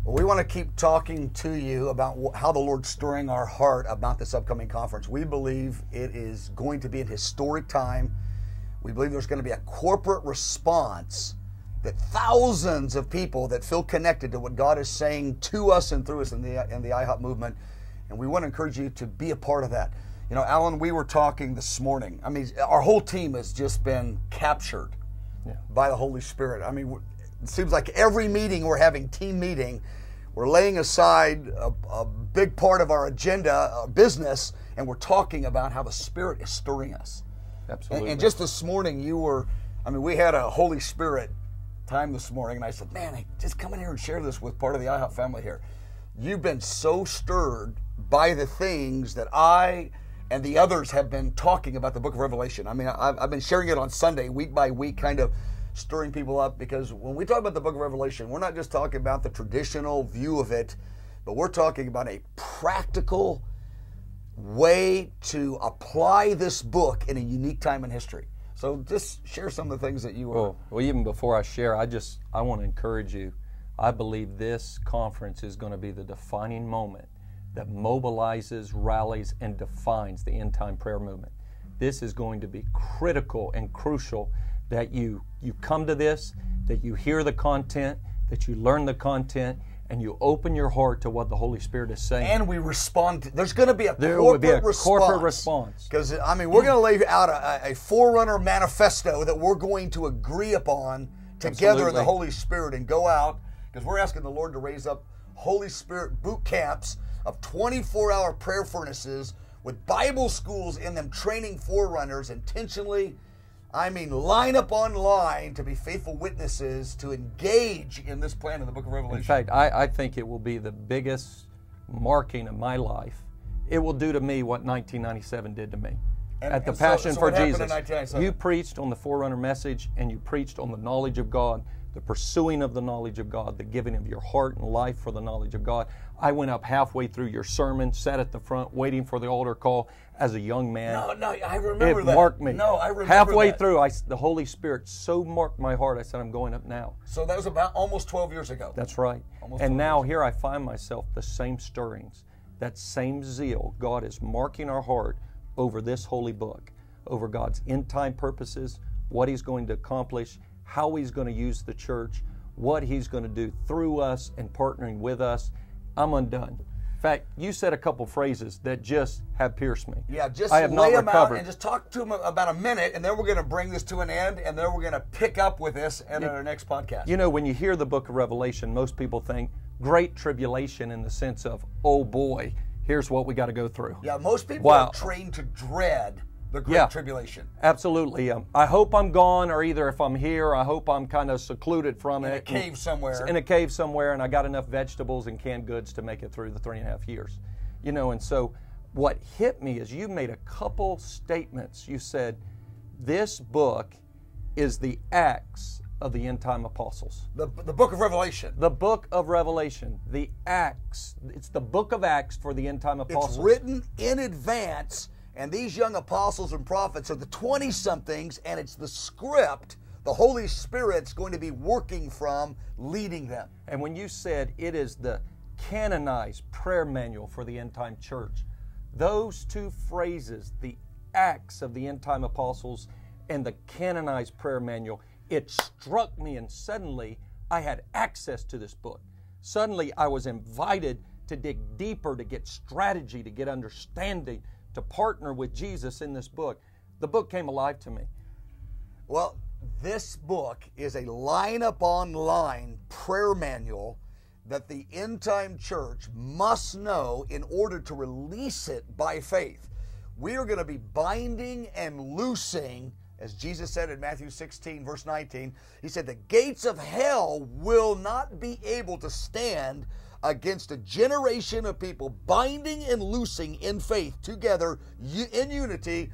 Well, we want to keep talking to you about how the Lord's stirring our heart about this upcoming conference. We believe it is going to be a historic time. We believe there's going to be a corporate response that thousands of people that feel connected to what God is saying to us and through us in the IHOP movement. And we want to encourage you to be a part of that. You know, Alan, we were talking this morning. I mean, our whole team has just been captured by the Holy Spirit. I mean, it seems like every meeting we're having, team meeting, we're laying aside a big part of our agenda, business, and we're talking about how the Spirit is stirring us. Absolutely. And just this morning, we had a Holy Spirit time this morning, and I said, man, just come in here and share this with part of the IHOP family here. You've been so stirred by the things that I and the others have been talking about the book of Revelation. I mean, I've been sharing it on Sunday, week by week, kind of stirring people up, because when we talk about the book of Revelation, we're not just talking about the traditional view of it, but we're talking about a practical way to apply this book in a unique time in history. So just share some of the things that you were... Well, even before I share, I want to encourage you. I believe this conference is going to be the defining moment that mobilizes, rallies, and defines the end-time prayer movement. This is going to be critical and crucial that you come to this, that you hear the content, that you learn the content, and you open your heart to what the Holy Spirit is saying. And we respond. There's going to be a corporate response. Because, I mean, we're going to lay out a forerunner manifesto that we're going to agree upon together in the Holy Spirit and go out, because we're asking the Lord to raise up Holy Spirit boot camps of 24-hour prayer furnaces with Bible schools in them, training forerunners intentionally. I mean, line up on line to be faithful witnesses to engage in this plan in the book of Revelation. In fact, I think it will be the biggest marking of my life. It will do to me what 1997 did to me. At the Passion for Jesus. You preached on the forerunner message, and you preached on the knowledge of God, the pursuing of the knowledge of God, the giving of your heart and life for the knowledge of God. I went up halfway through your sermon, sat at the front waiting for the altar call as a young man. No, I remember that. It marked me. No, I remember halfway that. through, the Holy Spirit so marked my heart, I said, I'm going up now. So that was about almost 12 years ago. That's right. And now here I find myself, the same stirrings, that same zeal. God is marking our heart over this holy book, over God's end-time purposes, what He's going to accomplish, how He's going to use the church, what He's going to do through us and partnering with us. I'm undone. In fact, you said a couple phrases that just have pierced me. Yeah, just I have lay not them recovered. out and just talk to them about a minute, and then we're going to bring this to an end, and then we're going to pick up with this in our next podcast. You know, when you hear the book of Revelation, most people think great tribulation in the sense of, oh boy, here's what we got to go through. Yeah, most people are trained to dread the Great Tribulation. Absolutely. I hope I'm gone, or either if I'm here, I hope I'm kind of secluded from it. In a cave somewhere. In a cave somewhere, and I got enough vegetables and canned goods to make it through the 3.5 years. You know, and so what hit me is you made a couple statements. You said, this book is the Acts of the end-time apostles. The book of Revelation. The book of Revelation. The Acts. It's the book of Acts for the end-time apostles. It's written in advance. And these young apostles and prophets are the 20-somethings, and it's the script the Holy Spirit's going to be working from, leading them. And when you said it is the canonized prayer manual for the end-time church, those two phrases, the Acts of the end-time apostles and the canonized prayer manual, it struck me, and suddenly I had access to this book. Suddenly I was invited to dig deeper, to get strategy, to get understanding, to partner with Jesus in this book. The book came alive to me. Well, this book is a line-up-on-line prayer manual that the end-time church must know in order to release it by faith. We are going to be binding and loosing, as Jesus said in Matthew 16, verse 19. He said, the gates of hell will not be able to stand against a generation of people binding and loosing in faith together in unity.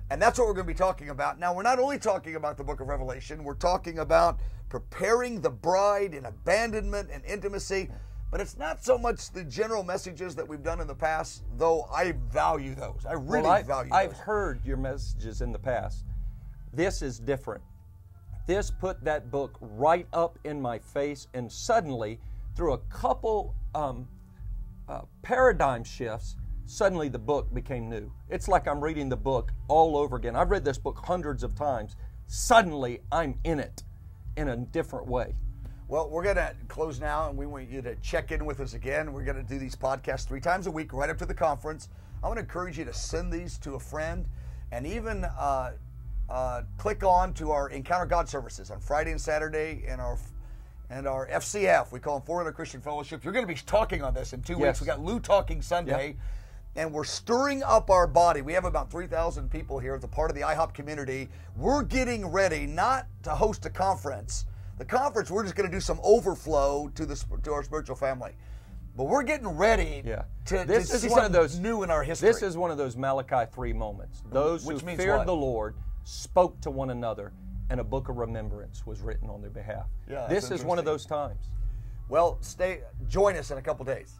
And that's what we're going to be talking about. Now, we're not only talking about the book of Revelation, we're talking about preparing the bride in abandonment and intimacy. But it's not so much the general messages that we've done in the past, though I value those. I really value those. I've heard your messages in the past. This is different. This put that book right up in my face, and suddenly through a couple paradigm shifts, suddenly the book became new. It's like I'm reading the book all over again. I've read this book hundreds of times. Suddenly, I'm in it in a different way. Well, we're going to close now, and we want you to check in with us again. We're going to do these podcasts 3 times a week right up to the conference. I want to encourage you to send these to a friend, and even click on to our Encounter God services on Friday and Saturday, and our FCF. We call them Foreigner Christian Fellowship. You're going to be talking on this in 2 weeks. We got Lou talking Sunday. Yep. And we're stirring up our body. We have about 3,000 people here as a part of the IHOP community. We're getting ready not to host a conference. The conference, we're just going to do some overflow to our spiritual family. But we're getting ready to see something new in our history. This is one of those Malachi 3 moments. Those who feared the Lord spoke to one another, and a book of remembrance was written on their behalf. Yeah, this is one of those times. Well, join us in a couple days.